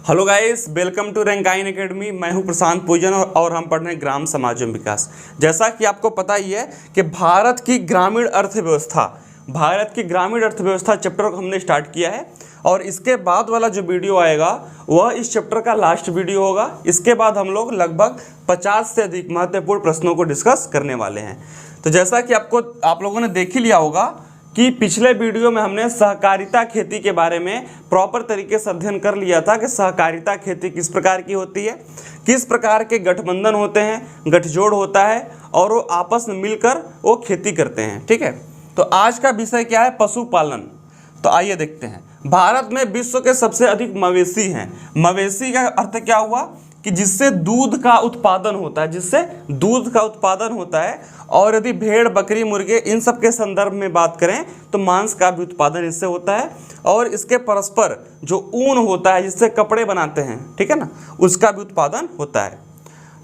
Hello guys, welcome to Rankine Academy. मैं हूं प्रशांत पूजन और हम पढ़ रहे हैं ग्राम समाज एवं विकास। जैसा कि आपको पता ही है कि भारत की ग्रामीण अर्थव्यवस्था चैप्टर को हमने स्टार्ट किया है और इसके बाद वाला जो वीडियो आएगा वह इस चैप्टर का लास्ट वीडियो होगा। इसके बाद हम लोग लगभग 50 से अधिक महत्वपूर्ण प्रश्नों को डिस्कस करने वाले हैं। तो जैसा कि आप लोगों ने देख ही लिया होगा कि पिछले वीडियो में हमने सहकारिता खेती के बारे में प्रॉपर तरीके से अध्ययन कर लिया था कि सहकारिता खेती किस प्रकार की होती है, किस प्रकार के गठबंधन होते हैं, गठजोड़ होता है और वो आपस में मिलकर वो खेती करते हैं। ठीक है, तो आज का विषय क्या है? पशुपालन। तो आइए देखते हैं। भारत में विश्व के सबसे अधिक मवेशी हैं। मवेशी का अर्थ क्या हुआ कि जिससे दूध का उत्पादन होता है, और यदि भेड़, बकरी, मुर्गे इन सब के संदर्भ में बात करें तो मांस का भी उत्पादन इससे होता है और इसके परस्पर जो ऊन होता है जिससे कपड़े बनाते हैं, ठीक है ना, उसका भी उत्पादन होता है।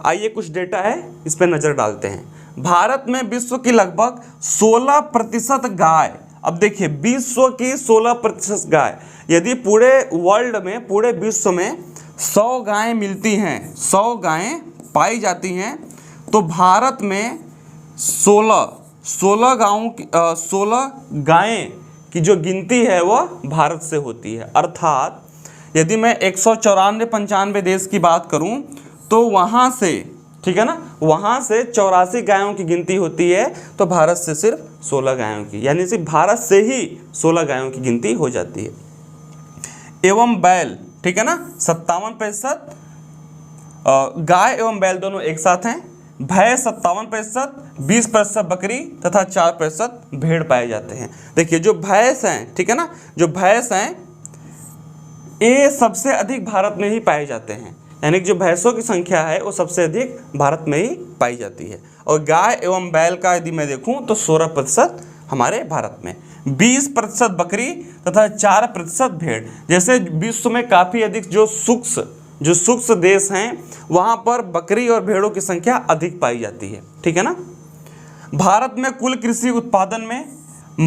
आइए कुछ डेटा है इस पर नज़र डालते हैं। भारत में विश्व की लगभग 16% गाय, अब देखिए विश्व की 16% गाय, यदि पूरे वर्ल्ड में, पूरे विश्व में 100 गायें मिलती हैं, 100 गायें पाई जाती हैं, तो भारत में 16 गायें की जो गिनती है वह भारत से होती है। अर्थात यदि मैं 194-95 देश की बात करूं तो वहां से, ठीक है ना, वहां से 84 गायों की गिनती होती है, तो भारत से सिर्फ 16 गायों की, यानी सिर्फ भारत से ही 16 गायों की गिनती हो जाती है। एवं बैल, ठीक है ना, 57% गाय एवं बैल दोनों एक साथ हैं। भैंस 57%, 20% बकरी तथा 4% भेड़ पाए जाते हैं। देखिए जो भैंस हैं, ठीक है ना, जो भैंस हैं ये सबसे अधिक भारत में ही पाए जाते हैं, यानी कि जो भैंसों की संख्या है वो सबसे अधिक भारत में ही पाई जाती है। और गाय एवं बैल का यदि मैं देखूं तो 16% हमारे भारत में, 20% बकरी तथा 4% भेड़। जैसे विश्व में काफ़ी अधिक जो सूक्ष्म देश हैं वहाँ पर बकरी और भेड़ों की संख्या अधिक पाई जाती है, ठीक है ना। भारत में कुल कृषि उत्पादन में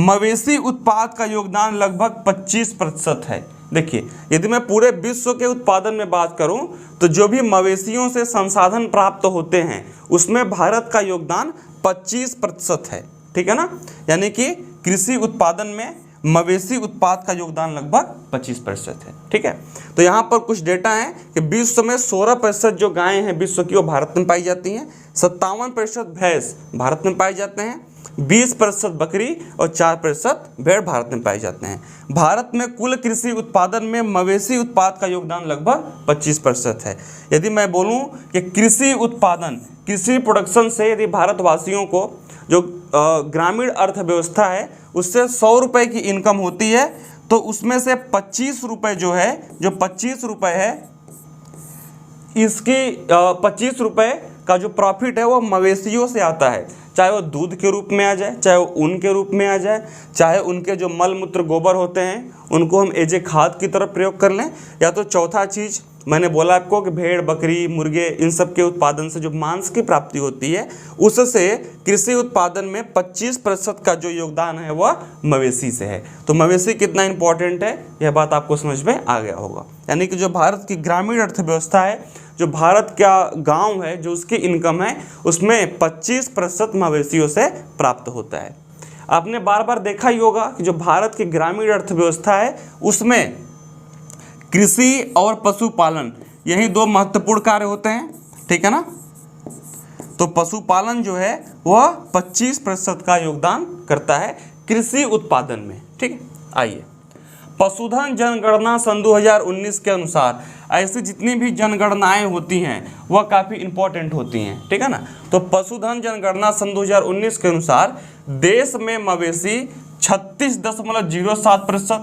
मवेशी उत्पाद का योगदान लगभग 25% है। देखिए यदि मैं पूरे विश्व के उत्पादन में बात करूं तो जो भी मवेशियों से संसाधन प्राप्त होते हैं उसमें भारत का योगदान 25% है, ठीक है ना, यानी कि कृषि उत्पादन में मवेशी उत्पाद का योगदान लगभग 25% है। ठीक है, तो यहाँ पर कुछ डेटा है कि विश्व में 16% जो गायें हैं विश्व की वो भारत में पाई जाती हैं, 57% भैंस भारत में पाए जाते हैं, 20% बकरी और 4% भेड़ भारत में पाए जाते हैं। भारत में कुल कृषि उत्पादन में मवेशी उत्पाद का योगदान लगभग 25% है। यदि मैं बोलूँ कि कृषि उत्पादन, कृषि प्रोडक्शन से यदि भारतवासियों को जो ग्रामीण अर्थव्यवस्था है उससे 100 रुपये की इनकम होती है, तो उसमें से 25 रुपये जो 25 रुपये है, इसकी 25 रुपये का जो प्रॉफिट है वो मवेशियों से आता है, चाहे वो दूध के रूप में आ जाए, चाहे वो ऊन के रूप में आ जाए, चाहे उनके जो मल मूत्र गोबर होते हैं उनको हम एज ए खाद की तरफ प्रयोग कर लें, या तो चौथा चीज़ मैंने बोला आपको कि भेड़, बकरी, मुर्गे इन सब के उत्पादन से जो मांस की प्राप्ति होती है उससे कृषि उत्पादन में 25% का जो योगदान है वह मवेशी से है। तो मवेशी कितना इंपॉर्टेंट है यह बात आपको समझ में आ गया होगा। यानी कि जो भारत की ग्रामीण अर्थव्यवस्था है, जो भारत का गांव है, जो उसकी इनकम है उसमें 25% मवेशियों से प्राप्त होता है। आपने बार बार देखा ही होगा कि जो भारत की ग्रामीण अर्थव्यवस्था है उसमें कृषि और पशुपालन यही दो महत्वपूर्ण कार्य होते हैं, ठीक है ना। तो पशुपालन जो है वह 25% का योगदान करता है कृषि उत्पादन में। ठीक है, आइए पशुधन जनगणना सन 2019 के अनुसार ऐसी जितनी भी जनगणनाएं होती हैं वह काफ़ी इंपॉर्टेंट होती हैं, ठीक है ना। तो पशुधन जनगणना सन 2019 के अनुसार देश में मवेशी 36.07%,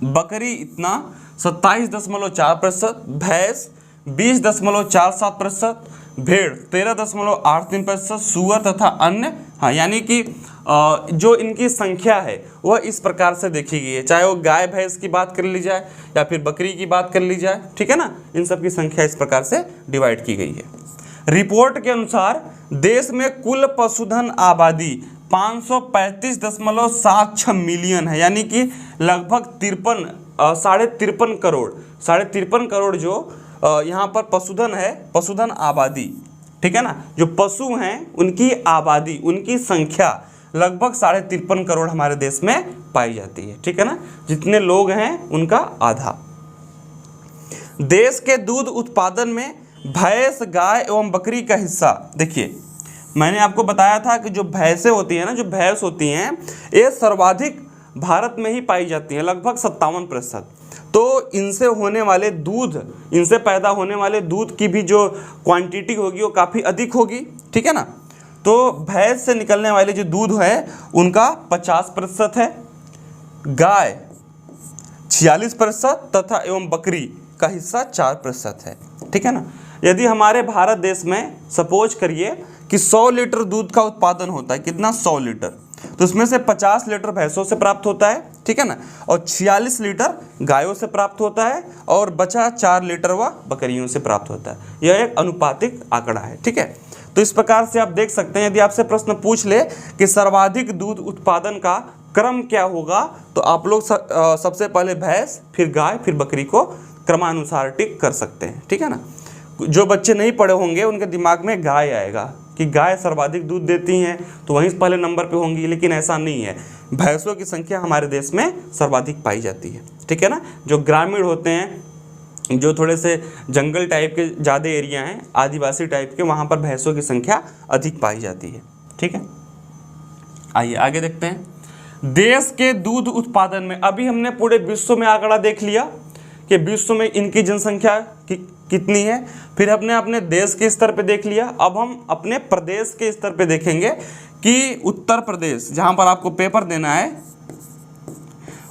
बकरी इतना 27.4%, भैंस 20.47%, भेड़ 13.83%, सूअर तथा अन्य, हाँ, यानी कि जो इनकी संख्या है वह इस प्रकार से देखी गई है, चाहे वो गाय भैंस की बात कर ली जाए या फिर बकरी की बात कर ली जाए, ठीक है ना, इन सब की संख्या इस प्रकार से डिवाइड की गई है। रिपोर्ट के अनुसार देश में कुल पशुधन आबादी 535.76 मिलियन है, यानी कि लगभग 53 करोड़ 53 करोड़ जो यहाँ पर पशुधन है, पशुधन आबादी, ठीक है ना, जो पशु हैं उनकी आबादी, उनकी संख्या लगभग 53 करोड़ हमारे देश में पाई जाती है, ठीक है ना, जितने लोग हैं उनका आधा। देश के दूध उत्पादन में भैंस, गाय एवं बकरी का हिस्सा, देखिए मैंने आपको बताया था कि जो भैंसें होती हैं ना, जो भैंस होती हैं, ये सर्वाधिक भारत में ही पाई जाती हैं, लगभग 57%। तो इनसे होने वाले दूध, इनसे पैदा होने वाले दूध की भी जो क्वांटिटी होगी वो काफ़ी अधिक होगी, ठीक है ना। तो भैंस से निकलने वाले जो दूध है उनका 50% है, गाय 46% तथा एवं बकरी का हिस्सा 4% है, ठीक है ना। यदि हमारे भारत देश में सपोज करिए कि 100 लीटर दूध का उत्पादन होता है, कितना, 100 लीटर, तो उसमें से 50 लीटर भैंसों से प्राप्त होता है, ठीक है ना, और 46 लीटर गायों से प्राप्त होता है, और बचा 4 लीटर वह बकरियों से प्राप्त होता है। यह एक अनुपातिक आंकड़ा है, ठीक है। तो इस प्रकार से आप देख सकते हैं, यदि आपसे प्रश्न पूछ ले कि सर्वाधिक दूध उत्पादन का क्रम क्या होगा, तो आप लोग सबसे पहले भैंस, फिर गाय, फिर बकरी को क्रमानुसार टिक कर सकते हैं, ठीक है ना। जो बच्चे नहीं पढ़े होंगे उनके दिमाग में गाय आएगा कि गाय सर्वाधिक दूध देती हैं तो वहीं पहले नंबर पे होंगी, लेकिन ऐसा नहीं है। भैंसों की संख्या हमारे देश में सर्वाधिक पाई जाती है, ठीक है ना। जो ग्रामीण होते हैं, जो थोड़े से जंगल टाइप के ज़्यादा एरिया हैं, आदिवासी टाइप के, वहाँ पर भैंसों की संख्या अधिक पाई जाती है, ठीक है। आइए आगे देखते हैं। देश के दूध उत्पादन में, अभी हमने पूरे विश्व में आंकड़ा देख लिया कि विश्व में इनकी जनसंख्या कितनी है, फिर हमने अपने देश के स्तर पे देख लिया। अब हम अपने प्रदेश के स्तर पे देखेंगे कि उत्तर प्रदेश, जहां पर आपको पेपर देना है,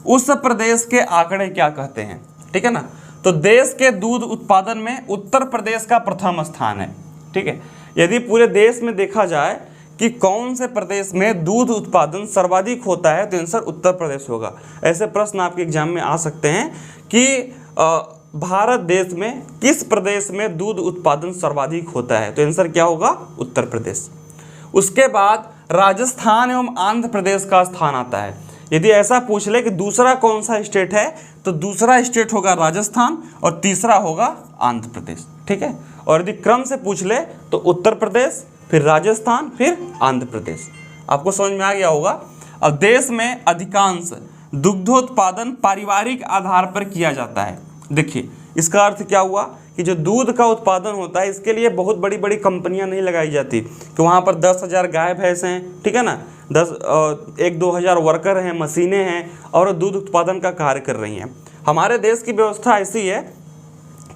उस प्रदेश के आंकड़े क्या कहते हैं, ठीक है ना। तो देश के दूध उत्पादन में उत्तर प्रदेश का प्रथम स्थान है, ठीक है। यदि पूरे देश में देखा जाए कि कौन से प्रदेश में दूध उत्पादन सर्वाधिक होता है, तो आंसर उत्तर प्रदेश होगा। ऐसे प्रश्न आपके एग्जाम में आ सकते हैं कि भारत देश में किस प्रदेश में दूध उत्पादन सर्वाधिक होता है, तो आंसर क्या होगा, उत्तर प्रदेश। उसके बाद राजस्थान एवं आंध्र प्रदेश का स्थान आता है। यदि ऐसा पूछ ले कि दूसरा कौन सा स्टेट है, तो दूसरा स्टेट होगा राजस्थान और तीसरा होगा आंध्र प्रदेश, ठीक है। और यदि क्रम से पूछ ले तो उत्तर प्रदेश, फिर राजस्थान, फिर आंध्र प्रदेश। आपको समझ में आ गया होगा। अब देश में अधिकांश दुग्धोत्पादन पारिवारिक आधार पर किया जाता है। देखिए इसका अर्थ क्या हुआ कि जो दूध का उत्पादन होता है, इसके लिए बहुत बड़ी बड़ी कंपनियां नहीं लगाई जाती कि वहाँ पर 10,000 गाय भैंस हैं, ठीक है ना, 1-2 हज़ार वर्कर हैं, मशीनें हैं और दूध उत्पादन का कार्य कर रही हैं। हमारे देश की व्यवस्था ऐसी है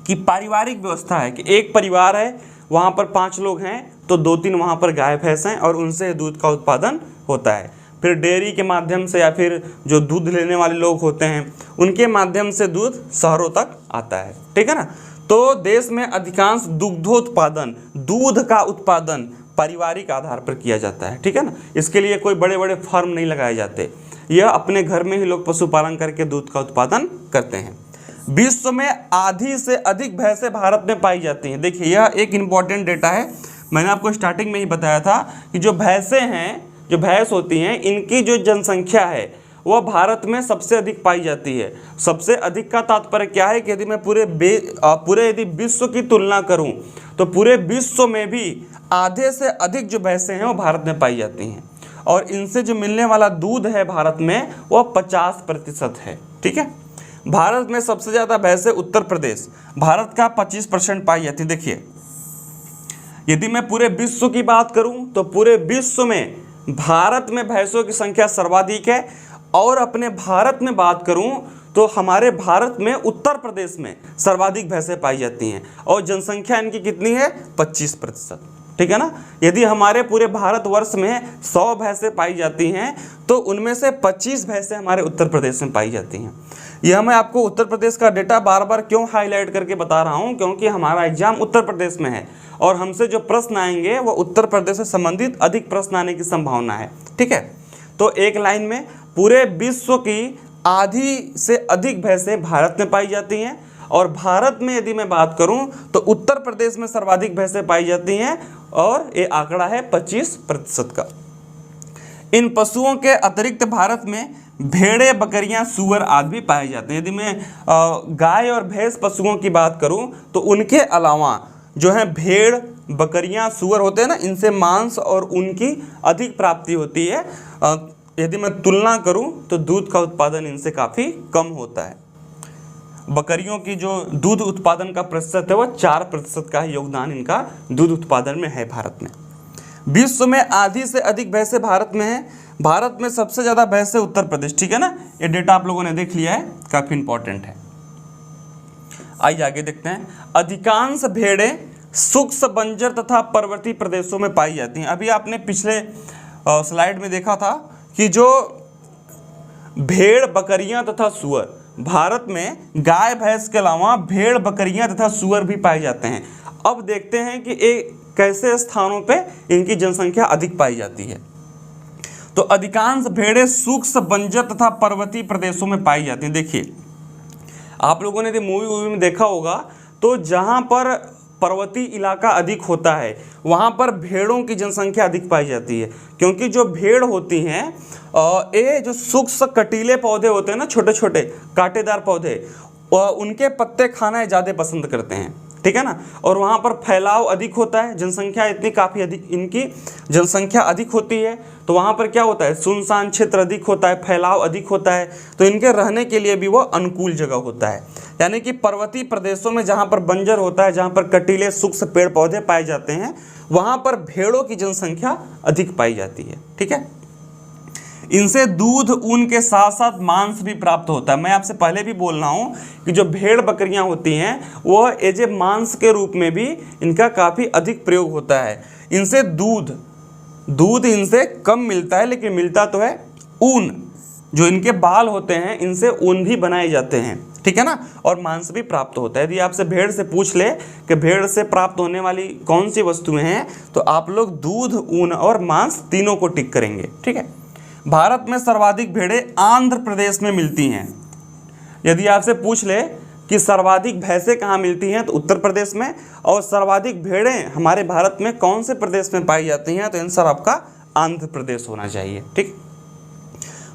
कि पारिवारिक व्यवस्था है कि एक परिवार है, वहाँ पर 5 लोग हैं, तो 2-3 वहाँ पर गाय भैंस हैं और उनसे दूध का उत्पादन होता है। फिर डेयरी के माध्यम से या फिर जो दूध लेने वाले लोग होते हैं उनके माध्यम से दूध शहरों तक आता है, ठीक है ना। तो देश में अधिकांश दुग्धोत्पादन, दूध का उत्पादन पारिवारिक आधार पर किया जाता है, ठीक है ना। इसके लिए कोई बड़े बड़े फार्म नहीं लगाए जाते, यह अपने घर में ही लोग पशुपालन करके दूध का उत्पादन करते हैं। विश्व में आधी से अधिक भैंसें भारत में पाई जाती हैं। देखिए यह एक इम्पॉर्टेंट डेटा है, मैंने आपको स्टार्टिंग में ही बताया था कि जो भैंसें हैं, जो भैंस होती हैं, इनकी जो जनसंख्या है वह भारत में सबसे अधिक पाई जाती है। सबसे अधिक का तात्पर्य क्या है कि यदि मैं पूरे यदि विश्व की तुलना करूं तो पूरे विश्व में भी आधे से अधिक जो भैंसें हैं वो भारत में पाई जाती हैं और इनसे जो मिलने वाला दूध है भारत में वह 50% है, ठीक है। भारत में सबसे ज़्यादा भैंसें उत्तर प्रदेश, भारत का 25% पाई जाती है। देखिए यदि मैं पूरे विश्व की बात करूं तो पूरे विश्व में भारत में भैंसों की संख्या सर्वाधिक है और अपने भारत में बात करूं तो हमारे भारत में उत्तर प्रदेश में सर्वाधिक भैंसें पाई जाती हैं और जनसंख्या इनकी कितनी है, 25%, ठीक है ना। यदि हमारे पूरे भारतवर्ष में 100 भैंसें पाई जाती हैं तो उनमें से 25 भैंसें हमारे उत्तर प्रदेश में पाई जाती हैं। यह मैं आपको उत्तर प्रदेश का डेटा बार बार क्यों हाईलाइट करके बता रहा हूं, क्योंकि हमारा एग्जाम उत्तर प्रदेश में है और हमसे जो प्रश्न आएंगे वो उत्तर प्रदेश से संबंधित अधिक प्रश्न आने की संभावना है, ठीक है। तो एक लाइन में पूरे विश्व की आधी से अधिक भैंसें भारत में पाई जाती हैं और भारत में यदि मैं बात करूं तो उत्तर प्रदेश में सर्वाधिक भैंसें पाई जाती हैं और ये आंकड़ा है 25% का। इन पशुओं के अतिरिक्त भारत में भेड़े, बकरियां, सुअर आदि भी पाए जाते हैं। यदि मैं गाय और भैंस पशुओं की बात करूं तो उनके अलावा जो है भेड़, बकरियां, सुअर होते हैं ना, इनसे मांस और उनकी अधिक प्राप्ति होती है। यदि मैं तुलना करूं तो दूध का उत्पादन इनसे काफ़ी कम होता है। बकरियों की जो दूध उत्पादन का प्रतिशत है वो 4% का योगदान इनका दूध उत्पादन में है भारत में। विश्व में आधी से अधिक भैंसें भारत में है। भारत में सबसे ज़्यादा भैंसें उत्तर प्रदेश, ठीक है ना, ये डेटा आप लोगों ने देख लिया है, काफ़ी इंपॉर्टेंट है। आइए आगे देखते हैं। अधिकांश भेड़ें शुष्क, बंजर तथा पर्वतीय प्रदेशों में पाई जाती हैं। अभी आपने पिछले स्लाइड में देखा था कि जो भेड़, बकरियां तथा सुअर, भारत में गाय भैंस के अलावा भेड़, बकरियां तथा सुअर भी पाए जाते हैं। अब देखते हैं कि कैसे स्थानों पे इनकी जनसंख्या अधिक पाई जाती है। तो अधिकांश भेड़ें शुष्क, बंजर तथा पर्वतीय प्रदेशों में पाई जाती हैं। देखिए, आप लोगों ने मूवी में देखा होगा तो जहाँ पर पर्वतीय इलाका अधिक होता है वहाँ पर भेड़ों की जनसंख्या अधिक पाई जाती है, क्योंकि जो भेड़ होती हैं ये जो शुष्क कटीले पौधे होते हैं ना, छोटे छोटे कांटेदार पौधे, उनके पत्ते खाना ज़्यादा पसंद करते हैं, ठीक है ना। और वहाँ पर फैलाव अधिक होता है, जनसंख्या इतनी काफ़ी अधिक, इनकी जनसंख्या अधिक होती है, तो वहाँ पर क्या होता है, सुनसान क्षेत्र अधिक होता है, फैलाव अधिक होता है, तो इनके रहने के लिए भी वो अनुकूल जगह होता है। यानी कि पर्वतीय प्रदेशों में जहाँ पर बंजर होता है, जहाँ पर कटीले शुष्क पेड़ पौधे पाए जाते हैं, वहाँ पर भेड़ों की जनसंख्या अधिक पाई जाती है, ठीक है। इनसे दूध, ऊन के साथ साथ मांस भी प्राप्त होता है। मैं आपसे पहले भी बोल रहा हूँ कि जो भेड़ बकरियाँ होती हैं वो एज ए मांस के रूप में भी इनका काफ़ी अधिक प्रयोग होता है। इनसे दूध इनसे कम मिलता है, लेकिन मिलता तो है ऊन। जो इनके बाल होते हैं इनसे ऊन भी बनाए जाते हैं, ठीक है ना, और मांस भी प्राप्त होता है। यदि आपसे भेड़ से पूछ ले कि भेड़ से प्राप्त होने वाली कौन सी वस्तुएं हैं, तो आप लोग दूध, ऊन और मांस तीनों को टिक करेंगे, ठीक है। भारत में सर्वाधिक भेड़ें आंध्र प्रदेश में मिलती हैं। यदि आपसे पूछ ले कि सर्वाधिक भैंसें कहाँ मिलती हैं, तो उत्तर प्रदेश में, और सर्वाधिक भेड़ें हमारे भारत में कौन से प्रदेश में पाई जाती हैं, तो आंसर आपका आंध्र प्रदेश होना चाहिए, ठीक।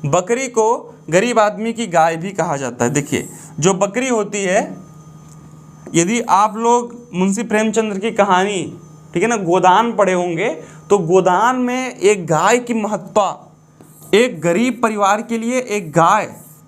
बकरी को गरीब आदमी की गाय भी कहा जाता है। देखिए, जो बकरी होती है, यदि आप लोग मुंशी प्रेमचंद्र की कहानी, ठीक है ना, गोदान पढ़े होंगे, तो गोदान में एक गाय की महत्ता, एक गरीब परिवार के लिए एक गाय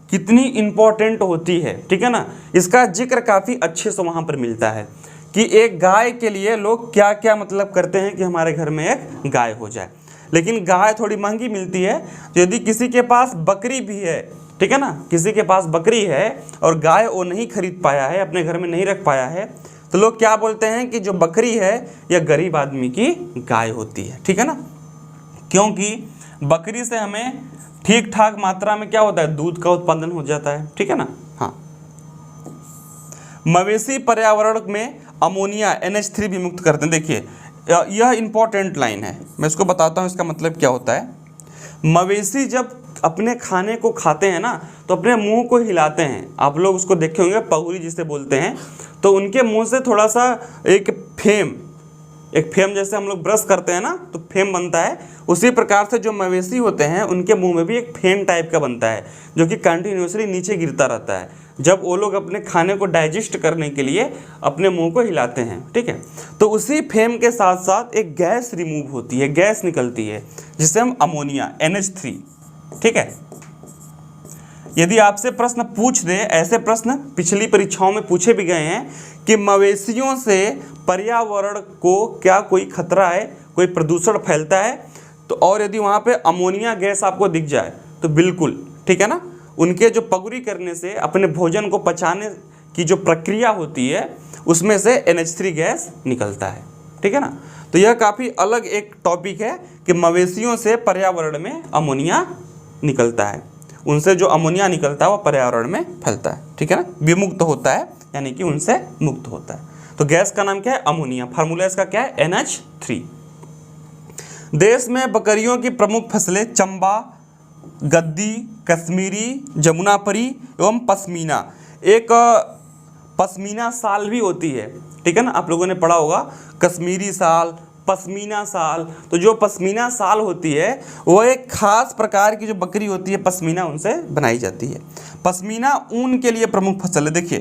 कितनी इम्पोर्टेंट होती है, ठीक है ना, इसका जिक्र काफ़ी अच्छे से वहाँ पर मिलता है कि एक गाय के लिए लोग क्या क्या मतलब करते हैं कि हमारे घर में एक गाय हो जाए। लेकिन गाय थोड़ी महंगी मिलती है, तो यदि किसी के पास बकरी भी है, ठीक है ना, किसी के पास बकरी है और गाय वो नहीं खरीद पाया है, अपने घर में नहीं रख पाया है, तो लोग क्या बोलते हैं कि जो बकरी है यह गरीब आदमी की गाय होती है, ठीक है ना, क्योंकि बकरी से हमें ठीक ठाक मात्रा में क्या होता है, दूध का उत्पादन हो जाता है, ठीक है ना। हाँ, मवेशी पर्यावरण में अमोनिया NH3 भी मुक्त करते हैं। देखिए, यह इंपॉर्टेंट लाइन है, मैं इसको बताता हूँ इसका मतलब क्या होता है। मवेशी जब अपने खाने को खाते हैं ना, तो अपने मुंह को हिलाते हैं। आप लोग उसको देखे होंगे, पहुरी जिसे बोलते हैं, तो उनके मुंह से थोड़ा सा एक फेम जैसे हम लोग ब्रश करते हैं ना, तो फेम बनता है, उसी प्रकार से जो मवेशी होते हैं उनके मुंह में भी एक फेम टाइप का बनता है, जो कि कंटिन्यूसली नीचे गिरता रहता है जब वो लोग अपने खाने को डाइजेस्ट करने के लिए अपने मुंह को हिलाते हैं, ठीक है। तो उसी फेम के साथ साथ एक गैस रिमूव होती है, गैस निकलती है, जिसे हम अमोनिया NH3, ठीक है। यदि आपसे प्रश्न पूछ दे, ऐसे प्रश्न पिछली परीक्षाओं में पूछे भी गए हैं कि मवेशियों से पर्यावरण को क्या कोई खतरा है, कोई प्रदूषण फैलता है, तो और यदि वहाँ पे अमोनिया गैस आपको दिख जाए तो बिल्कुल, ठीक है ना, उनके जो पगुरी करने से अपने भोजन को पचाने की जो प्रक्रिया होती है उसमें से NH3 गैस निकलता है, ठीक है ना। तो यह काफ़ी अलग एक टॉपिक है कि मवेशियों से पर्यावरण में अमोनिया निकलता है, उनसे जो अमोनिया निकलता है वो पर्यावरण में फैलता है, ठीक है ना, विमुक्त होता है, यानी कि उनसे मुक्त होता है। तो गैस का नाम क्या है, अमोनिया, फार्मूला इसका क्या है, NH3। देश में बकरियों की प्रमुख फसलें चंबा, गद्दी, कश्मीरी, जमुनापरी एवं पश्मीना। एक पश्मीना साल भी होती है, ठीक है ना, आप लोगों ने पढ़ा होगा, कश्मीरी साल, पश्मीना साल। तो जो पश्मीना साल होती है वो एक खास प्रकार की जो बकरी होती है पश्मीना, उनसे बनाई जाती है। पश्मीना ऊन के लिए प्रमुख फसल है। देखिए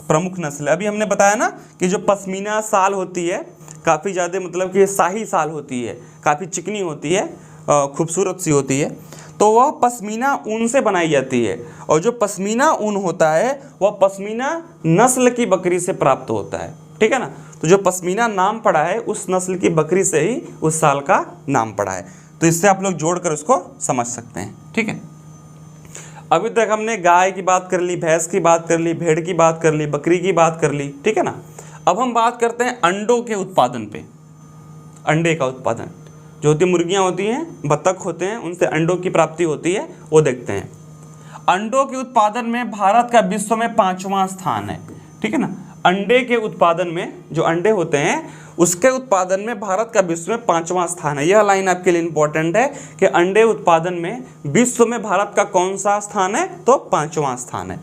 प्रमुख नस्ल है, अभी हमने बताया ना कि जो पश्मीना साल होती है काफ़ी ज़्यादा मतलब कि शाही साल होती है, काफ़ी चिकनी होती है, खूबसूरत सी होती है, तो वह पश्मीना ऊन से बनाई जाती है। और जो पश्मीना ऊन होता है वह पश्मीना नस्ल की बकरी से प्राप्त होता है, ठीक है ना। तो जो पश्मीना नाम पड़ा है उस नस्ल की बकरी से ही उस साल का नाम पड़ा है। तो इससे आप लोग जोड़कर उसको समझ सकते हैं, ठीक है। अभी तक हमने गाय की बात कर ली, भैंस की बात कर ली, भेड़ की बात कर ली, बकरी की बात कर ली, ठीक है ना। अब हम बात करते हैं अंडों के उत्पादन पे। अंडे का उत्पादन जो होती मुर्गियां होती हैं, बत्तख होते हैं, उनसे अंडों की प्राप्ति होती है, वो देखते हैं। अंडों के उत्पादन में भारत का विश्व में 5वां स्थान है, ठीक है ना। अंडे के उत्पादन में, जो अंडे होते हैं उसके उत्पादन में भारत का विश्व में 5वां स्थान है। यह लाइन आपके लिए इंपॉर्टेंट है कि अंडे उत्पादन में विश्व में भारत का कौन सा स्थान है, तो 5वां स्थान है।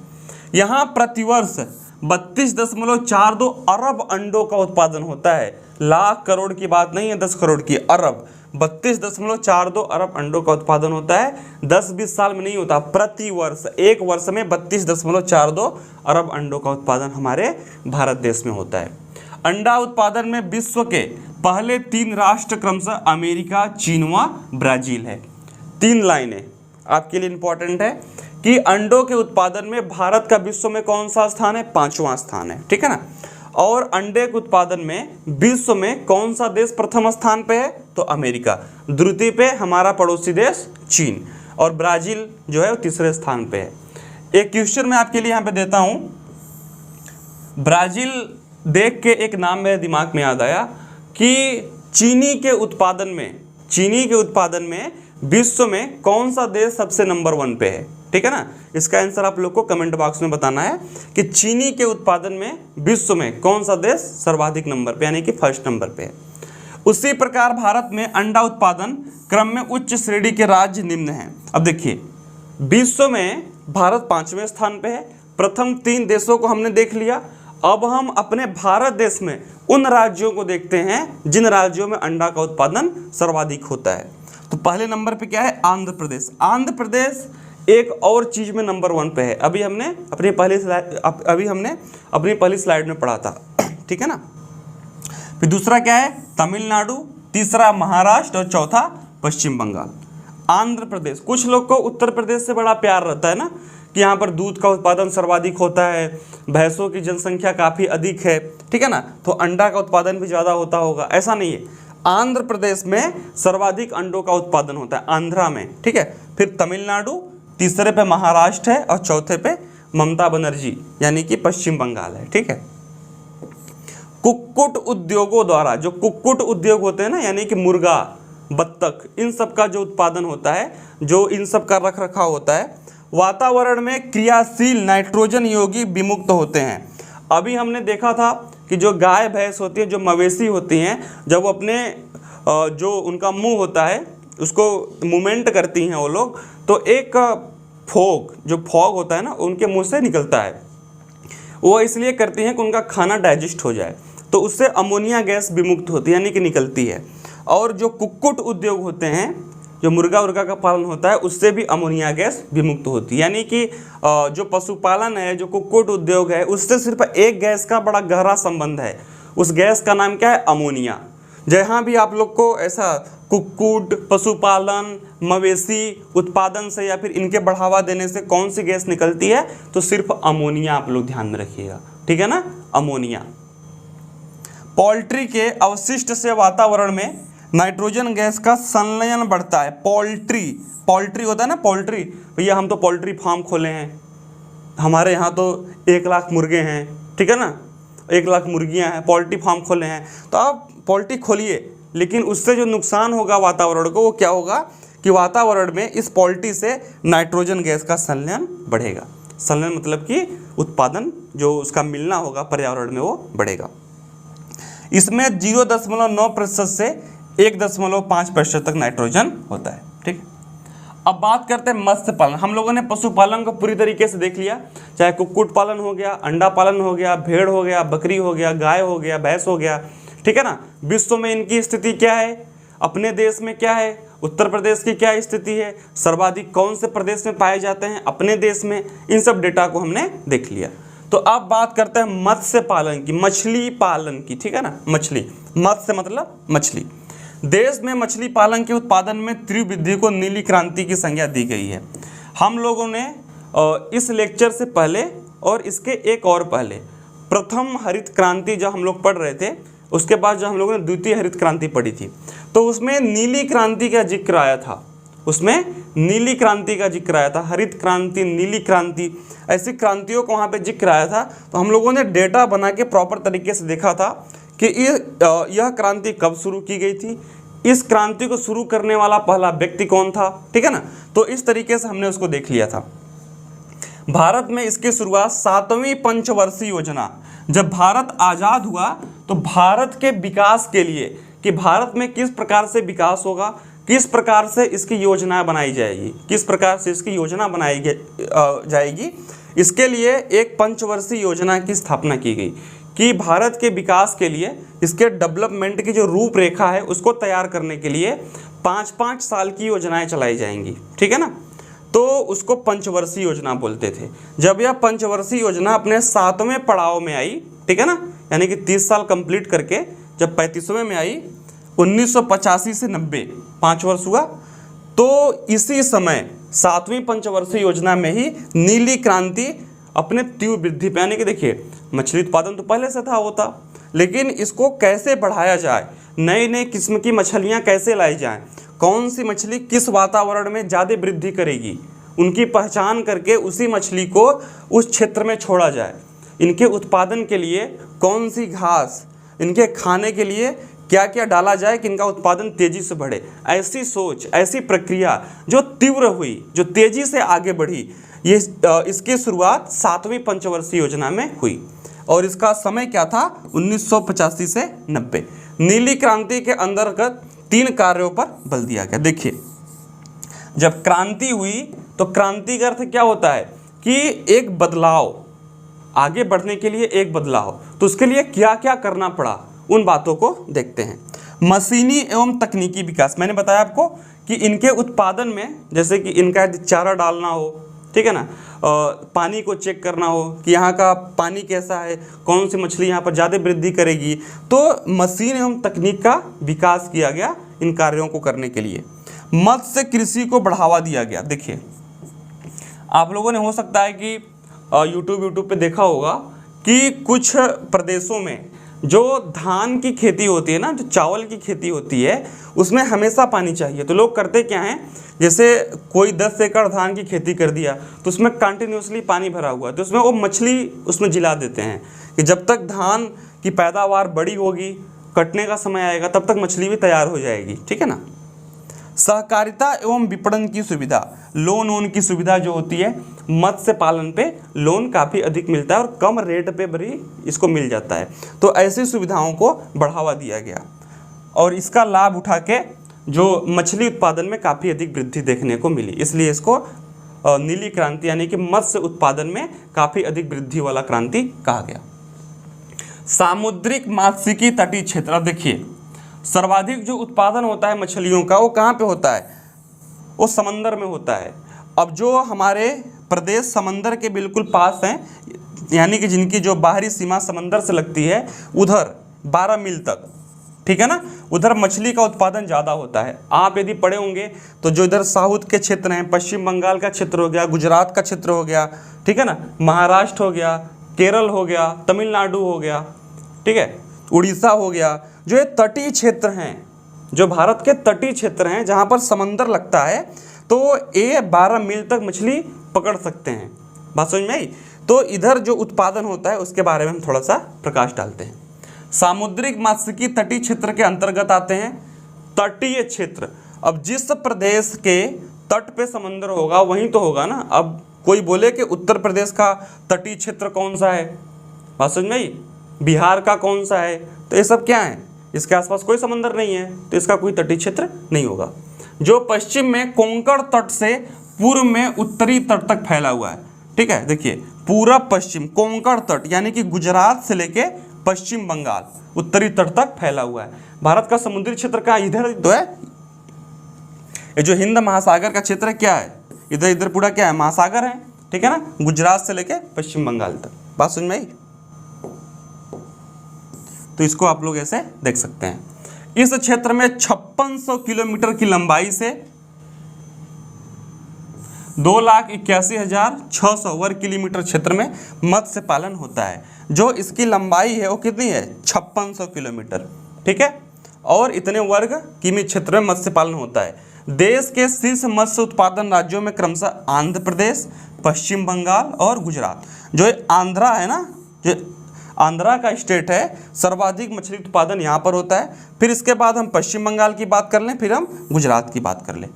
यहाँ प्रतिवर्ष 32.42 अरब अंडों का उत्पादन होता है। लाख करोड़ की बात नहीं है, 10 करोड़ की, अरब। 32.42 अरब अंडों का उत्पादन होता है। 10-20 साल में नहीं होता, प्रति वर्ष, एक वर्ष में 32.42 अरब अंडों का उत्पादन हमारे भारत देश में होता है। अंडा उत्पादन में विश्व के पहले 3 राष्ट्र क्रमशः अमेरिका, चीन व ब्राजील है। 3 लाइनें आपके लिए इंपॉर्टेंट है कि अंडों के उत्पादन में भारत का विश्व में कौन सा स्थान है, 5वां स्थान है, ठीक है ना। और अंडे के उत्पादन में विश्व में कौन सा देश प्रथम स्थान पे है, तो अमेरिका। द्वितीय पे हमारा पड़ोसी देश चीन, और ब्राजील जो है वो तीसरे स्थान पे है। एक क्वेश्चन मैं आपके लिए यहाँ पे देता हूँ। ब्राजील देख के एक नाम मेरे दिमाग में याद आया कि चीनी के उत्पादन में विश्व में कौन सा देश सबसे नंबर 1 पे है, ठीक है ना। इसका आंसर आप लोग को कमेंट बॉक्स में बताना है कि चीनी के उत्पादन में विश्व में कौन सा देश सर्वाधिक नंबर पे, यानी कि फर्स्ट नंबर पे है। उसी प्रकार भारत में अंडा उत्पादन क्रम में उच्च श्रेणी के राज्य निम्न हैं। अब देखिए विश्व में भारत 5वें स्थान पे है। प्रथम 3 देशों को हमने देख लिया। अब हम अपने भारत देश में उन राज्यों को देखते हैं जिन राज्यों में अंडा का उत्पादन सर्वाधिक होता है। तो पहले नंबर पे क्या है, आंध्र प्रदेश। आंध्र प्रदेश एक और चीज में नंबर 1 पे है। अभी हमने अपनी पहली स्लाइड में पढ़ा था, ठीक है ना। फिर दूसरा क्या है, तमिलनाडु, तीसरा महाराष्ट्र और चौथा पश्चिम बंगाल। आंध्र प्रदेश, कुछ लोग को उत्तर प्रदेश से बड़ा प्यार रहता है ना कि यहाँ पर दूध का उत्पादन सर्वाधिक होता है, भैंसों की जनसंख्या काफ़ी अधिक है, ठीक है ना, तो अंडा का उत्पादन भी ज़्यादा होता होगा। ऐसा नहीं है, आंध्र प्रदेश में सर्वाधिक अंडों का उत्पादन होता है, आंध्रा में, ठीक है। फिर तमिलनाडु, तीसरे पे महाराष्ट्र है और चौथे पे ममता बनर्जी यानी कि पश्चिम बंगाल है, ठीक है। कुक्कुट उद्योगों द्वारा, जो कुक्कुट उद्योग होते हैं ना, यानी कि मुर्गा, बत्तख, इन सब का जो उत्पादन होता है, जो इन सब का रख रखाव होता है, वातावरण में क्रियाशील नाइट्रोजन योगी विमुक्त होते हैं। अभी हमने देखा था कि जो गाय भैंस होती है, जो मवेशी होती हैं, जब वो अपने जो उनका मुंह होता है उसको मूवमेंट करती हैं वो लोग, तो एक फॉग होता है ना उनके मुंह से निकलता है। वो इसलिए करती हैं कि उनका खाना डाइजेस्ट हो जाए, तो उससे अमोनिया गैस विमुक्त होती है, यानी कि निकलती है। और जो कुक्कुट उद्योग होते हैं, जो मुर्गा उर्गा का पालन होता है, उससे भी अमोनिया गैस विमुक्त होती है। यानी कि जो पशुपालन है, जो कुक्कुट उद्योग है, उससे सिर्फ एक गैस का बड़ा गहरा संबंध है। उस गैस का नाम क्या है, अमोनिया। जहाँ भी आप लोग को ऐसा कुक्कुट, पशुपालन, मवेशी उत्पादन से या फिर इनके बढ़ावा देने से कौन सी गैस निकलती है, तो सिर्फ अमोनिया आप लोग ध्यान में रखिएगा, ठीक है ना, अमोनिया। पोल्ट्री के अवशिष्ट से वातावरण में नाइट्रोजन गैस का संलयन बढ़ता है। पोल्ट्री होता है ना, पोल्ट्री, भैया हम तो पोल्ट्री फार्म खोले हैं, हमारे यहाँ तो 1 लाख मुर्गे हैं, ठीक है ना, 1 लाख मुर्गियाँ हैं, पोल्ट्री फार्म खोले हैं। तो आप पोल्ट्री खोलिए, लेकिन उससे जो नुकसान होगा वातावरण को, वो क्या होगा कि वातावरण में इस पोल्ट्री से नाइट्रोजन गैस का संलयन बढ़ेगा। संलयन मतलब कि उत्पादन जो उसका मिलना होगा पर्यावरण में वो बढ़ेगा। इसमें 0.9% से 1.5% तक नाइट्रोजन होता है, ठीक है। अब बात करते हैं मत्स्य पालन। हम लोगों ने पशुपालन को पूरी तरीके से देख लिया, चाहे कुक्कुट पालन हो गया, अंडा पालन हो गया, भेड़ हो गया, बकरी हो गया, गाय हो गया, भैंस हो गया, ठीक है ना। विश्व में इनकी स्थिति क्या है, अपने देश में क्या है, उत्तर प्रदेश की क्या स्थिति है, सर्वाधिक कौन से प्रदेश में पाए जाते हैं अपने देश में, इन सब डेटा को हमने देख लिया। तो अब बात करते हैं मत्स्य पालन की, मछली पालन की, ठीक है ना। मछली, मत्स्य मतलब मछली। देश में मछली पालन के उत्पादन में तीव्र वृद्धि को नीली क्रांति की संज्ञा दी गई है। हम लोगों ने इस लेक्चर से पहले और इसके एक और पहले प्रथम हरित क्रांति जब हम लोग पढ़ रहे थे, उसके बाद जब हम लोगों ने द्वितीय हरित क्रांति पढ़ी थी, तो उसमें नीली क्रांति का जिक्र आया था, उसमें नीली क्रांति का जिक्र आया था। हरित क्रांति, नीली क्रांति, ऐसी क्रांतियों को वहाँ पे जिक्र आया था। तो हम लोगों ने डेटा बना के प्रॉपर तरीके से देखा था कि यह क्रांति कब शुरू की गई थी, इस क्रांति को शुरू करने वाला पहला व्यक्ति कौन था, ठीक है ना। तो इस तरीके से हमने उसको देख लिया था। भारत में इसकी शुरुआत 7वीं पंचवर्षीय योजना, जब भारत आज़ाद हुआ तो भारत के विकास के लिए कि भारत में किस प्रकार से विकास होगा, किस प्रकार से इसकी योजना बनाई जाएगी, किस प्रकार से इसकी योजना बनाई जाएगी, इसके लिए एक पंचवर्षीय योजना की स्थापना की गई कि भारत के विकास के लिए, इसके डेवलपमेंट की जो रूपरेखा है उसको तैयार करने के लिए 5-5 साल की योजनाएं चलाई जाएंगी, ठीक है ना। तो उसको पंचवर्षीय योजना बोलते थे। जब यह पंचवर्षीय योजना अपने 7वें पड़ाव में आई, ठीक है ना, यानी कि 30 साल कंप्लीट करके जब 35वें में आई, 1985 से 90, 5 वर्ष हुआ, तो इसी समय 7वीं पंचवर्षीय योजना में ही नीली क्रांति अपने तीव्र वृद्धि पे, यानी कि देखिए मछली उत्पादन तो पहले से था होता, लेकिन इसको कैसे बढ़ाया जाए, नई नई किस्म की मछलियाँ कैसे लाई जाएं, कौन सी मछली किस वातावरण में ज़्यादा वृद्धि करेगी, उनकी पहचान करके उसी मछली को उस क्षेत्र में छोड़ा जाए। इनके उत्पादन के लिए कौन सी घास, इनके खाने के लिए क्या क्या डाला जाए कि इनका उत्पादन तेज़ी से बढ़े। ऐसी सोच, ऐसी प्रक्रिया जो तीव्र हुई, जो तेज़ी से आगे बढ़ी, ये इसकी शुरुआत 7वीं पंचवर्षीय योजना में हुई और इसका समय क्या था, 1985 से 90। नीली क्रांति के अंतर्गत 3 कार्यों पर बल दिया गया। देखिए, जब क्रांति हुई तो क्रांति का अर्थ क्या होता है कि एक बदलाव, आगे बढ़ने के लिए एक बदलाव। तो उसके लिए क्या क्या करना पड़ा, उन बातों को देखते हैं। मशीनी एवं तकनीकी विकास, मैंने बताया आपको कि इनके उत्पादन में, जैसे कि इनका चारा डालना हो, ठीक है ना, पानी को चेक करना हो कि यहाँ का पानी कैसा है, कौन सी मछली यहाँ पर ज़्यादा वृद्धि करेगी, तो मशीन एवं तकनीक का विकास किया गया इन कार्यों को करने के लिए। मत्स्य कृषि को बढ़ावा दिया गया। देखिए, आप लोगों ने हो सकता है कि यूट्यूब पे देखा होगा कि कुछ प्रदेशों में जो धान की खेती होती है ना, जो चावल की खेती होती है, उसमें हमेशा पानी चाहिए। तो लोग करते क्या हैं, जैसे कोई 10 एकड़ धान की खेती कर दिया तो उसमें कंटिन्यूसली पानी भरा हुआ है, तो उसमें वो मछली उसमें जिला देते हैं कि जब तक धान की पैदावार बड़ी होगी, कटने का समय आएगा, तब तक मछली भी तैयार हो जाएगी, ठीक है ना। सहकारिता एवं विपणन की सुविधा, लोन की सुविधा जो होती है, मत्स्य पालन पे लोन काफ़ी अधिक मिलता है और कम रेट पे भी इसको मिल जाता है। तो ऐसी सुविधाओं को बढ़ावा दिया गया और इसका लाभ उठा के जो मछली उत्पादन में काफ़ी अधिक वृद्धि देखने को मिली, इसलिए इसको नीली क्रांति यानी कि मत्स्य उत्पादन में काफ़ी अधिक वृद्धि वाला क्रांति कहा गया। सामुद्रिक मात्स्यिकी तटीय क्षेत्र, देखिए सर्वाधिक जो उत्पादन होता है मछलियों का वो कहाँ पे होता है, वो समंदर में होता है। अब जो हमारे प्रदेश समंदर के बिल्कुल पास हैं, यानी कि जिनकी जो बाहरी सीमा समंदर से लगती है, उधर 12 मील तक, ठीक है ना, उधर मछली का उत्पादन ज़्यादा होता है। आप यदि पढ़े होंगे तो जो इधर साउथ के क्षेत्र हैं, पश्चिम बंगाल का क्षेत्र हो गया, गुजरात का क्षेत्र हो गया, ठीक है ना, महाराष्ट्र हो गया, केरल हो गया, तमिलनाडु हो गया, ठीक है, उड़ीसा हो गया, जो ये तटीय क्षेत्र हैं, जो भारत के तटीय क्षेत्र हैं जहाँ पर समंदर लगता है, तो ये 12 मील तक मछली पकड़ सकते हैं। बात समझ में आई। तो इधर जो उत्पादन होता है उसके बारे में हम थोड़ा सा प्रकाश डालते हैं। सामुद्रिक मात्स्यिकी तटीय क्षेत्र के अंतर्गत आते हैं। तटीय क्षेत्र, अब जिस प्रदेश के तट पे समंदर होगा वहीं तो होगा ना। अब कोई बोले कि उत्तर प्रदेश का तटीय क्षेत्र कौन सा है, बात समझ में आई, बिहार का कौन सा है, तो ये सब क्या है, इसके आसपास कोई समंदर नहीं है, तो इसका कोई तटीय क्षेत्र नहीं होगा। जो पश्चिम में कोंकण तट से पूर्व में उत्तरी तट तक फैला हुआ है, ठीक है, देखिए पूरा पश्चिम कोंकण तट यानी कि गुजरात से लेके पश्चिम बंगाल उत्तरी तट तक फैला हुआ है। भारत का समुद्री क्षेत्र का इधर तो है, ये जो हिंद महासागर का क्षेत्र है क्या है, इधर इधर पूरा क्या है, महासागर है, ठीक है ना, गुजरात से लेके पश्चिम बंगाल तक। बात समझ में आई? तो इसको आप लोग ऐसे देख सकते हैं। इस क्षेत्र में 5600 किलोमीटर की लंबाई से 2,81,600 वर्ग किलोमीटर क्षेत्र में मत्स्य पालन होता है। जो इसकी लंबाई है वो कितनी है, 5600 किलोमीटर, ठीक है, और इतने वर्ग किमी क्षेत्र में मत्स्य पालन होता है। देश के शीर्ष मत्स्य उत्पादन राज्यों में क्रमशः आंध्र प्रदेश, पश्चिम बंगाल और गुजरात। जो आंध्रा है ना, जो आंध्रा का स्टेट है, सर्वाधिक मछली उत्पादन यहाँ पर होता है। फिर इसके बाद हम पश्चिम बंगाल की बात कर लें, फिर हम गुजरात की बात कर लें।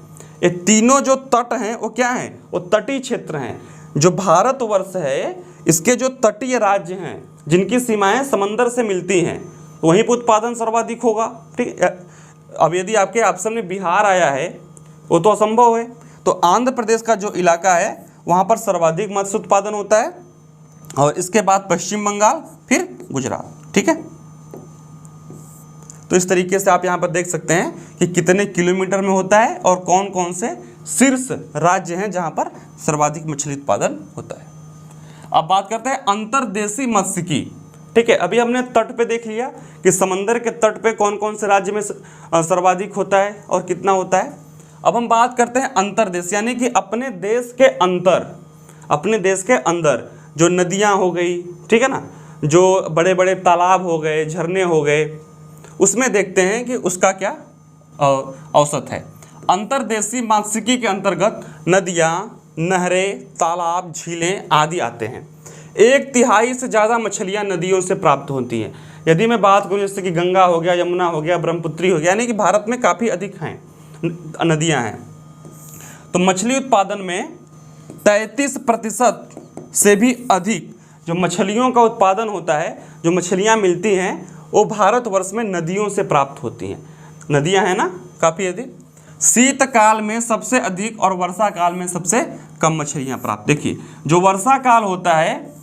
ये तीनों जो तट हैं वो क्या हैं, वो तटीय क्षेत्र हैं। जो भारतवर्ष है इसके जो तटीय राज्य हैं जिनकी सीमाएं समंदर से मिलती हैं, वहीं पर उत्पादन सर्वाधिक होगा, ठीक है। अब यदि आपके ऑप्शन में बिहार आया है वो तो असंभव है, तो आंध्र प्रदेश का जो इलाका है वहाँ पर सर्वाधिक मत्स्य उत्पादन होता है, और इसके बाद पश्चिम बंगाल, फिर गुजरात, ठीक है। तो इस तरीके से आप यहाँ पर देख सकते हैं कि कितने किलोमीटर में होता है और कौन कौन से शीर्ष राज्य हैं जहाँ पर सर्वाधिक मछली उत्पादन होता है। अब बात करते हैं अंतर्देशीय मत्स्य की, ठीक है। अभी हमने तट पे देख लिया कि समंदर के तट पे कौन कौन से राज्य में सर्वाधिक होता है और कितना होता है। अब हम बात करते हैं अंतर्देश, यानी कि अपने देश के अंदर, अपने देश के अंदर जो नदियाँ हो गई, ठीक है ना, जो बड़े बड़े तालाब हो गए, झरने हो गए, उसमें देखते हैं कि उसका क्या औसत है। अंतर्देशीय मात्स्यिकी के अंतर्गत नदियाँ, नहरें, तालाब, झीलें आदि आते हैं। 1/3 से ज़्यादा मछलियाँ नदियों से प्राप्त होती हैं। यदि मैं बात करूँ जैसे कि गंगा हो गया, यमुना हो गया, ब्रह्मपुत्री हो गया, यानी कि भारत में काफ़ी अधिक हैं नदियाँ हैं। तो मछली उत्पादन में 33% से भी अधिक जो मछलियों का उत्पादन होता है, जो मछलियाँ मिलती हैं, वो भारतवर्ष में नदियों से प्राप्त होती हैं। नदियाँ हैं ना काफ़ी अधिक। शीतकाल में सबसे अधिक और वर्षा काल में सबसे कम मछलियाँ प्राप्त। देखिए, जो वर्षा काल होता है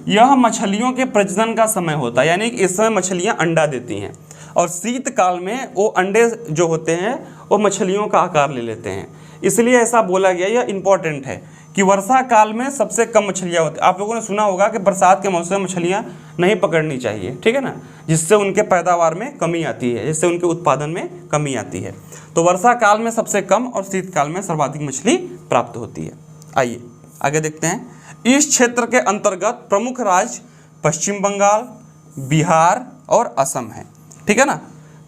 यह मछलियों के प्रजनन का समय होता है, यानी कि इस समय मछलियाँ अंडा देती हैं, और शीतकाल में वो अंडे जो होते हैं वो मछलियों का आकार ले लेते हैं। इसलिए ऐसा बोला गया, यह इंपॉर्टेंट है कि वर्षा काल में सबसे कम मछलियाँ होती हैं। आप लोगों ने सुना होगा कि बरसात के मौसम में मछलियाँ नहीं पकड़नी चाहिए, ठीक है ना, जिससे उनके पैदावार में कमी आती है, जिससे उनके उत्पादन में कमी आती है। तो वर्षा काल में सबसे कम और शीतकाल में सर्वाधिक मछली प्राप्त होती है। आइए आगे देखते हैं। इस क्षेत्र के अंतर्गत प्रमुख राज्य पश्चिम बंगाल, बिहार और असम है, ठीक है ना।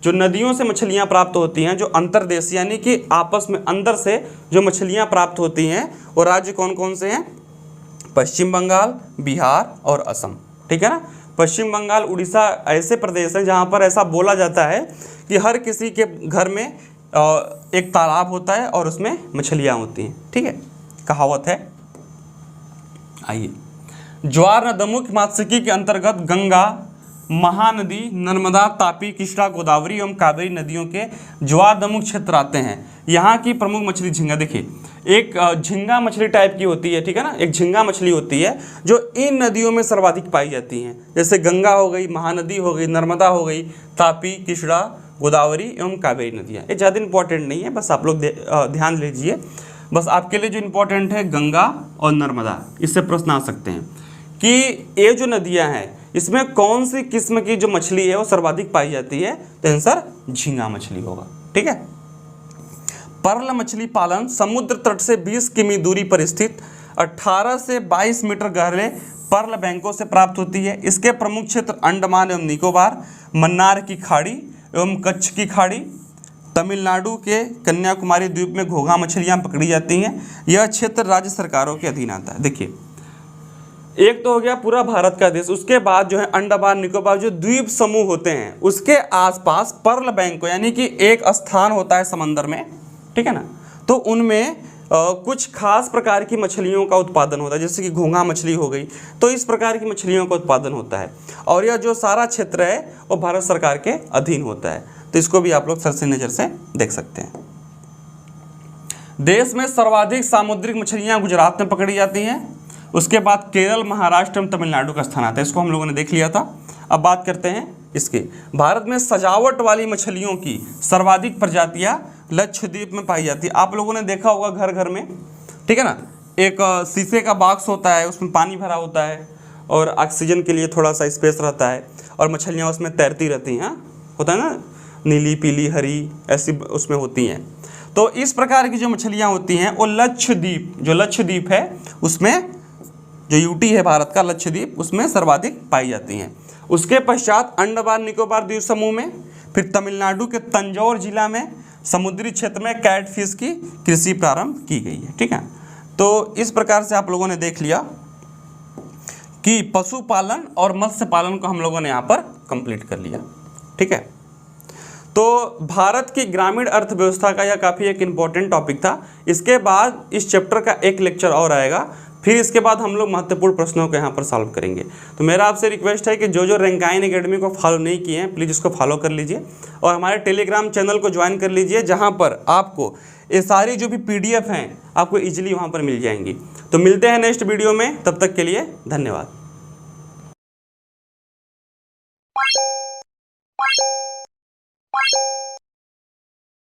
जो नदियों से मछलियाँ प्राप्त होती हैं, जो अंतर्देशीय यानी कि आपस में अंदर से जो मछलियाँ प्राप्त होती हैं, वो राज्य कौन कौन से हैं, पश्चिम बंगाल, बिहार और असम, ठीक है ना। पश्चिम बंगाल, उड़ीसा ऐसे प्रदेश हैं जहाँ पर ऐसा बोला जाता है कि हर किसी के घर में एक तालाब होता है और उसमें मछलियाँ होती हैं, ठीक है, कहावत है। आइए, ज्वार नदमुख मात्स्यिकी के अंतर्गत गंगा, महानदी, नर्मदा, तापी, कृष्णा, गोदावरी एवं कावेरी नदियों के ज्वार नदमुख क्षेत्र आते हैं। यहाँ की प्रमुख मछली झींगा। देखिए, एक झींगा मछली टाइप की होती है, ठीक है ना, एक झींगा मछली होती है जो इन नदियों में सर्वाधिक पाई जाती हैं, जैसे गंगा हो गई, महानदी हो गई, नर्मदा हो गई, तापी, कृष्णा, गोदावरी एवं कावेरी नदियाँ। ये ज़्यादा इंपॉर्टेंट नहीं है, बस आप लोग ध्यान लीजिए। बस आपके लिए जो इम्पोर्टेंट है गंगा और नर्मदा, इससे प्रश्न आ सकते हैं कि ये जो नदियाँ हैं इसमें कौन सी किस्म की जो मछली है वो सर्वाधिक पाई जाती है, तो आंसर झींगा मछली होगा, ठीक है। पर्ल मछली पालन समुद्र तट से 20 किमी दूरी पर स्थित 18 से 22 मीटर गहरे पर्ल बैंकों से प्राप्त होती है। इसके प्रमुख क्षेत्र अंडमान एवं निकोबार, मन्नार की खाड़ी एवं कच्छ की खाड़ी। तमिलनाडु के कन्याकुमारी द्वीप में घोंघा मछलियाँ पकड़ी जाती हैं। यह क्षेत्र राज्य सरकारों के अधीन आता है। देखिए, एक तो हो गया पूरा भारत का देश, उसके बाद जो है अंडमान निकोबार जो द्वीप समूह होते हैं उसके आसपास पर्ल बैंक यानी कि एक स्थान होता है समंदर में, ठीक है ना, तो उनमें कुछ खास प्रकार की मछलियों का उत्पादन होता है, जैसे कि घोंघा मछली हो गई, तो इस प्रकार की मछलियों का उत्पादन होता है और यह जो सारा क्षेत्र है वो भारत सरकार के अधीन होता है। तो इसको भी आप लोग सरसे नज़र से देख सकते हैं। देश में सर्वाधिक सामुद्रिक मछलियाँ गुजरात में पकड़ी जाती हैं, उसके बाद केरल, महाराष्ट्र एवं तमिलनाडु का स्थान आता है, इसको हम लोगों ने देख लिया था। अब बात करते हैं इसके। भारत में सजावट वाली मछलियों की सर्वाधिक प्रजातियां लक्षद्वीप में पाई जाती है। आप लोगों ने देखा होगा घर घर में, ठीक है ना, एक शीशे का बॉक्स होता है, उसमें पानी भरा होता है और ऑक्सीजन के लिए थोड़ा सा स्पेस रहता है और मछलियाँ उसमें तैरती रहती हैं, होता है ना, नीली पीली हरी ऐसी उसमें होती हैं। तो इस प्रकार की जो मछलियाँ होती हैं वो लक्षद्वीप, जो लक्षद्वीप है उसमें, जो यूटी है भारत का लक्षद्वीप, उसमें सर्वाधिक पाई जाती हैं। उसके पश्चात अंडमान निकोबार द्वीप समूह में, फिर तमिलनाडु के तंजौर जिला में समुद्री क्षेत्र में कैटफिश की कृषि प्रारंभ की गई है। ठीक है, तो इस प्रकार से आप लोगों ने देख लिया कि पशुपालन और मत्स्य पालन को हम लोगों ने यहाँ पर कंप्लीट कर लिया। ठीक है, तो भारत की ग्रामीण अर्थव्यवस्था का यह काफ़ी एक इम्पॉर्टेंट टॉपिक था। इसके बाद इस चैप्टर का एक लेक्चर और आएगा, फिर इसके बाद हम लोग महत्वपूर्ण प्रश्नों को यहाँ पर सॉल्व करेंगे। तो मेरा आपसे रिक्वेस्ट है कि जो रैंकाइन एकेडमी को फॉलो नहीं किए हैं प्लीज़ इसको फॉलो कर लीजिए और हमारे टेलीग्राम चैनल को ज्वाइन कर लीजिए, जहाँ पर आपको ये सारी जो भी PDF हैं आपको ईजिली वहाँ पर मिल जाएंगी। तो मिलते हैं नेक्स्ट वीडियो में, तब तक के लिए धन्यवाद।